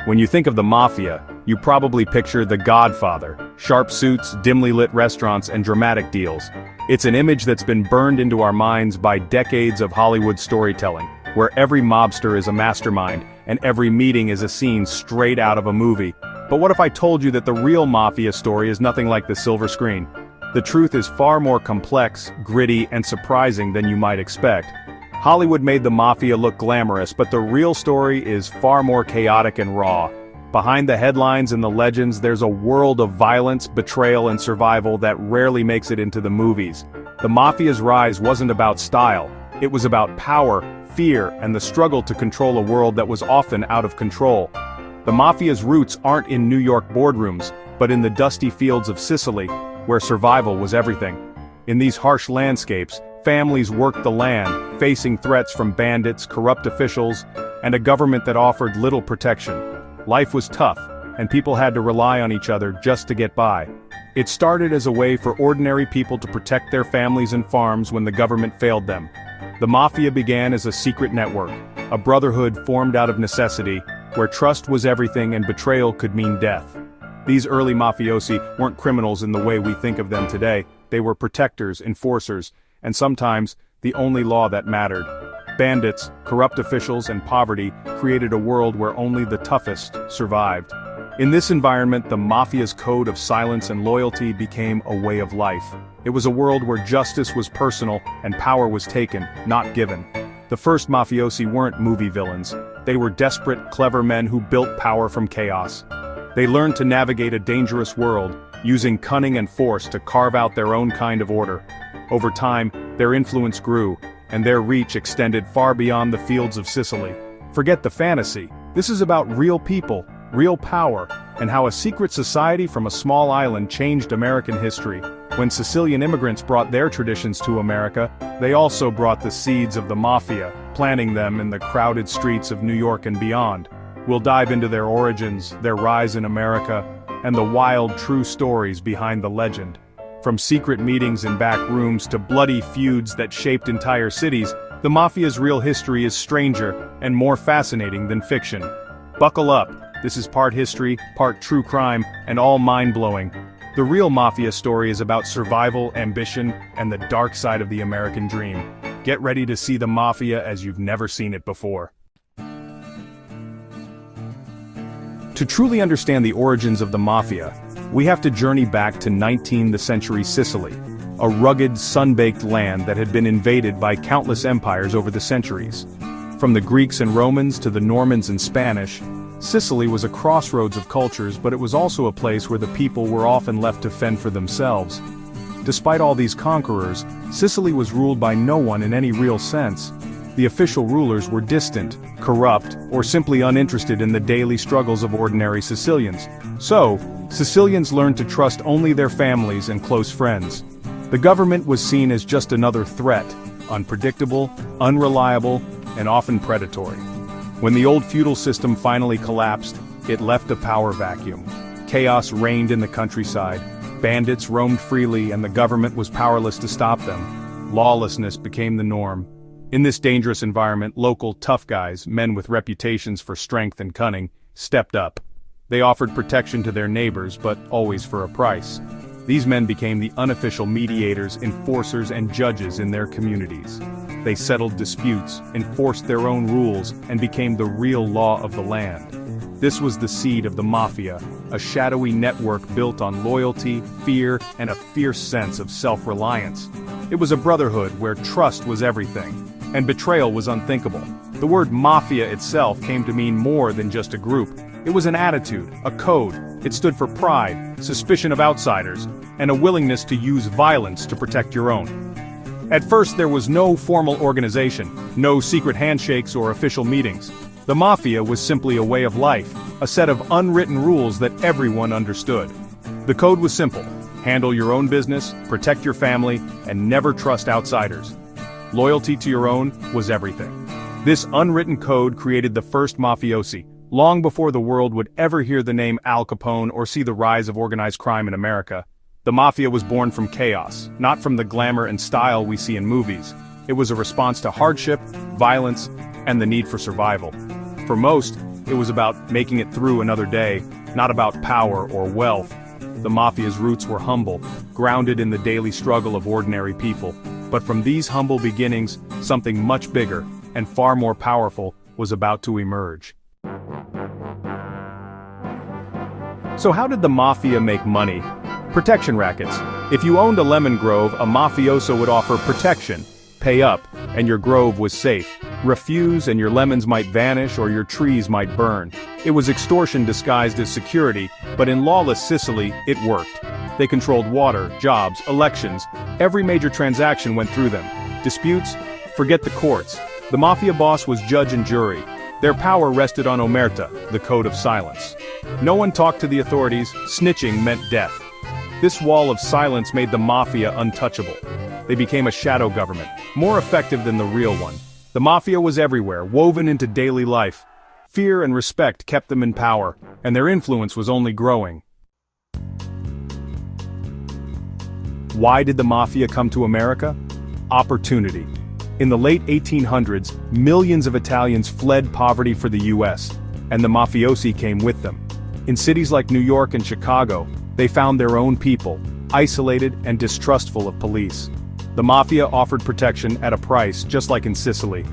When you think of the Mafia, you probably picture The Godfather, sharp suits, dimly lit restaurants, and dramatic deals. It's an image that's been burned into our minds by decades of Hollywood storytelling, where every mobster is a mastermind, and every meeting is a scene straight out of a movie. But what if I told you that the real Mafia story is nothing like the silver screen? The truth is far more complex, gritty, and surprising than you might expect. Hollywood made the Mafia look glamorous, but the real story is far more chaotic and raw. Behind the headlines and the legends, there's a world of violence, betrayal, and survival that rarely makes it into the movies. The Mafia's rise wasn't about style. It was about power, fear, and the struggle to control a world that was often out of control. The Mafia's roots aren't in New York boardrooms, but in the dusty fields of Sicily, where survival was everything. In these harsh landscapes, families worked the land, facing threats from bandits, corrupt officials, and a government that offered little protection. Life was tough, and people had to rely on each other just to get by. It started as a way for ordinary people to protect their families and farms when the government failed them. The Mafia began as a secret network, a brotherhood formed out of necessity, where trust was everything and betrayal could mean death. These early mafiosi weren't criminals in the way we think of them today. They were protectors, enforcers, and sometimes, the only law that mattered. Bandits, corrupt officials, and poverty created a world where only the toughest survived. In this environment, the Mafia's code of silence and loyalty became a way of life. It was a world where justice was personal and power was taken, not given. The first mafiosi weren't movie villains. They were desperate, clever men who built power from chaos. They learned to navigate a dangerous world, using cunning and force to carve out their own kind of order. Over time, their influence grew, and their reach extended far beyond the fields of Sicily. Forget the fantasy. This is about real people, real power, and how a secret society from a small island changed American history. When Sicilian immigrants brought their traditions to America, they also brought the seeds of the Mafia, planting them in the crowded streets of New York and beyond. We'll dive into their origins, their rise in America, and the wild, true stories behind the legend. From secret meetings in back rooms to bloody feuds that shaped entire cities, the Mafia's real history is stranger and more fascinating than fiction. Buckle up, this is part history, part true crime, and all mind-blowing. The real Mafia story is about survival, ambition, and the dark side of the American dream. Get ready to see the Mafia as you've never seen it before. To truly understand the origins of the Mafia, we have to journey back to 19th century Sicily, a rugged, sun-baked land that had been invaded by countless empires over the centuries. From the Greeks and Romans to the Normans and Spanish, Sicily was a crossroads of cultures, but it was also a place where the people were often left to fend for themselves. Despite all these conquerors, Sicily was ruled by no one in any real sense. The official rulers were distant, corrupt, or simply uninterested in the daily struggles of ordinary Sicilians. So, Sicilians learned to trust only their families and close friends. The government was seen as just another threat, unpredictable, unreliable, and often predatory. When the old feudal system finally collapsed, it left a power vacuum. Chaos reigned in the countryside, bandits roamed freely, and the government was powerless to stop them. Lawlessness became the norm. In this dangerous environment, local tough guys, men with reputations for strength and cunning, stepped up. They offered protection to their neighbors, but always for a price. These men became the unofficial mediators, enforcers, and judges in their communities. They settled disputes, enforced their own rules, and became the real law of the land. This was the seed of the Mafia, a shadowy network built on loyalty, fear, and a fierce sense of self-reliance. It was a brotherhood where trust was everything, and betrayal was unthinkable. The word Mafia itself came to mean more than just a group. It was an attitude, a code. It stood for pride, suspicion of outsiders, and a willingness to use violence to protect your own. At first there was no formal organization, no secret handshakes or official meetings. The Mafia was simply a way of life, a set of unwritten rules that everyone understood. The code was simple: handle your own business, protect your family, and never trust outsiders. Loyalty to your own was everything. This unwritten code created the first mafiosi, long before the world would ever hear the name Al Capone or see the rise of organized crime in America. The Mafia was born from chaos, not from the glamour and style we see in movies. It was a response to hardship, violence, and the need for survival. For most, It was about making it through another day, not about power or wealth. The Mafia's roots were humble, grounded in the daily struggle of ordinary people. But from these humble beginnings, something much bigger, and far more powerful, was about to emerge. So how did the Mafia make money? Protection rackets. If you owned a lemon grove, a mafioso would offer protection. Pay up, and your grove was safe. Refuse and your lemons might vanish or your trees might burn. It was extortion disguised as security, but in lawless Sicily, it worked. They controlled water, jobs, elections. Every major transaction went through them. Disputes? Forget the courts. The Mafia boss was judge and jury. Their power rested on omerta, the code of silence. No one talked to the authorities, snitching meant death. This wall of silence made the Mafia untouchable. They became a shadow government, more effective than the real one. The Mafia was everywhere, woven into daily life. Fear and respect kept them in power, and their influence was only growing. Why did the Mafia come to America? Opportunity. In the late 1800s, millions of Italians fled poverty for the US, and the mafiosi came with them. In cities like New York and Chicago, they found their own people, isolated and distrustful of police. The Mafia offered protection at a price, just like in Sicily.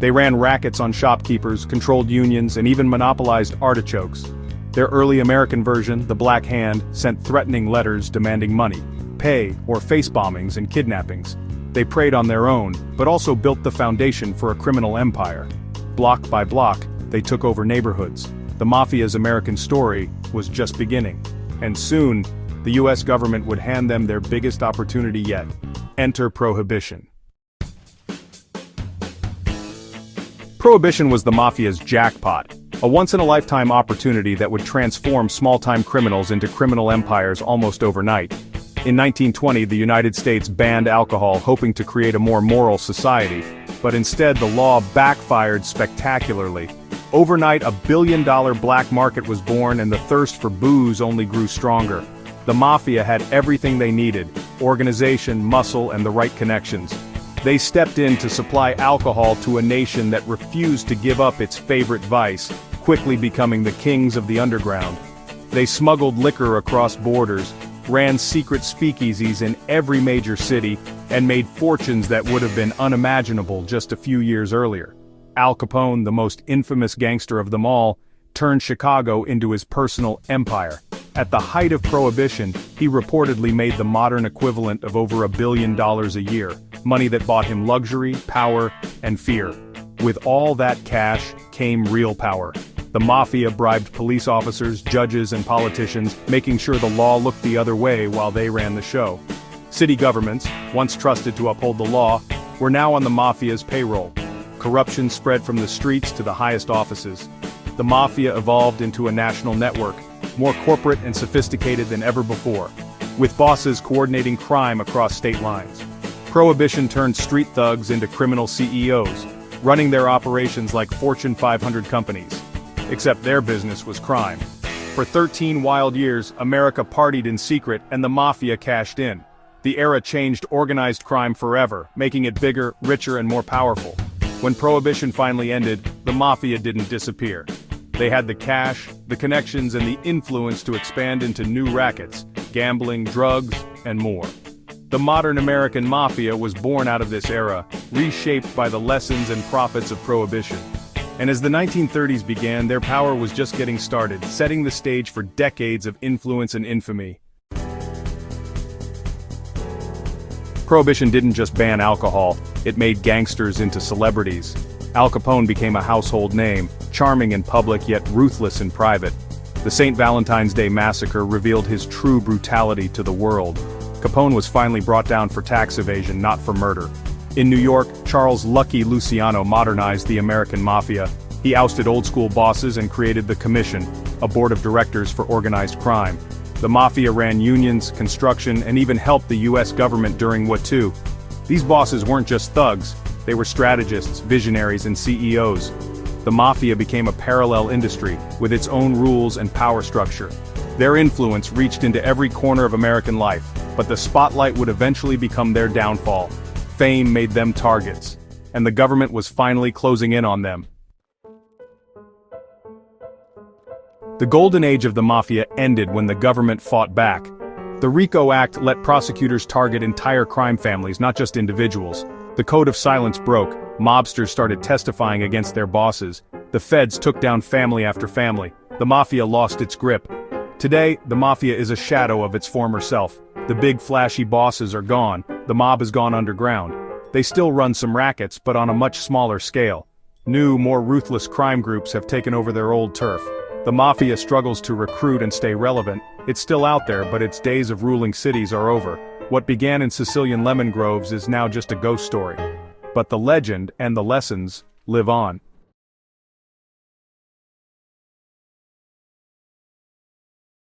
They ran rackets on shopkeepers, controlled unions, and even monopolized artichokes. Their early American version, the Black Hand, sent threatening letters demanding money, pay, or face bombings and kidnappings. They preyed on their own, but also built the foundation for a criminal empire. Block by block, they took over neighborhoods. The Mafia's American story was just beginning. And soon, the US government would hand them their biggest opportunity yet. Enter Prohibition. Prohibition was the Mafia's jackpot, a once-in-a-lifetime opportunity that would transform small-time criminals into criminal empires almost overnight. In 1920, the United States banned alcohol, hoping to create a more moral society, but instead the law backfired spectacularly. Overnight, a billion-dollar black market was born, and the thirst for booze only grew stronger. The Mafia had everything they needed: organization, muscle, and the right connections. They stepped in to supply alcohol to a nation that refused to give up its favorite vice, quickly becoming the kings of the underground. They smuggled liquor across borders, ran secret speakeasies in every major city, and made fortunes that would have been unimaginable just a few years earlier. Al Capone, the most infamous gangster of them all, turned Chicago into his personal empire. At the height of Prohibition, he reportedly made the modern equivalent of over $1 billion a year, money that bought him luxury, power, and fear. With all that cash came real power. The Mafia bribed police officers, judges, and politicians, making sure the law looked the other way while they ran the show. City governments, once trusted to uphold the law, were now on the Mafia's payroll. Corruption spread from the streets to the highest offices. The Mafia evolved into a national network, more corporate and sophisticated than ever before, with bosses coordinating crime across state lines. Prohibition turned street thugs into criminal CEOs, running their operations like Fortune 500 companies. Except their business was crime. For 13 wild years, America partied in secret and the Mafia cashed in. The era changed organized crime forever, making it bigger, richer, and more powerful. When Prohibition finally ended, the Mafia didn't disappear. They had the cash, the connections, and the influence to expand into new rackets, gambling, drugs, and more. The modern American Mafia was born out of this era, reshaped by the lessons and profits of Prohibition. And as the 1930s began, their power was just getting started, setting the stage for decades of influence and infamy. Prohibition didn't just ban alcohol, it made gangsters into celebrities. Al Capone became a household name, charming in public yet ruthless in private. The St. Valentine's Day Massacre revealed his true brutality to the world. Capone was finally brought down for tax evasion, not for murder. In New York, Charles "Lucky" Luciano modernized the American Mafia. He ousted old-school bosses and created the Commission, a board of directors for organized crime. The Mafia ran unions, construction, and even helped the US government during World War II. These bosses weren't just thugs, they were strategists, visionaries, and CEOs. The Mafia became a parallel industry, with its own rules and power structure. Their influence reached into every corner of American life, but the spotlight would eventually become their downfall. Fame made them targets, and the government was finally closing in on them. The golden age of the mafia ended when the government fought back. The RICO Act let prosecutors target entire crime families, not just individuals. The code of silence broke, mobsters started testifying against their bosses. The feds took down family after family. The mafia lost its grip. Today, the mafia is a shadow of its former self. The big flashy bosses are gone, the mob has gone underground. They still run some rackets, but on a much smaller scale. New, more ruthless crime groups have taken over their old turf. The mafia struggles to recruit and stay relevant. It's still out there, but its days of ruling cities are over. What began in Sicilian lemon groves is now just a ghost story. But the legend and the lessons live on.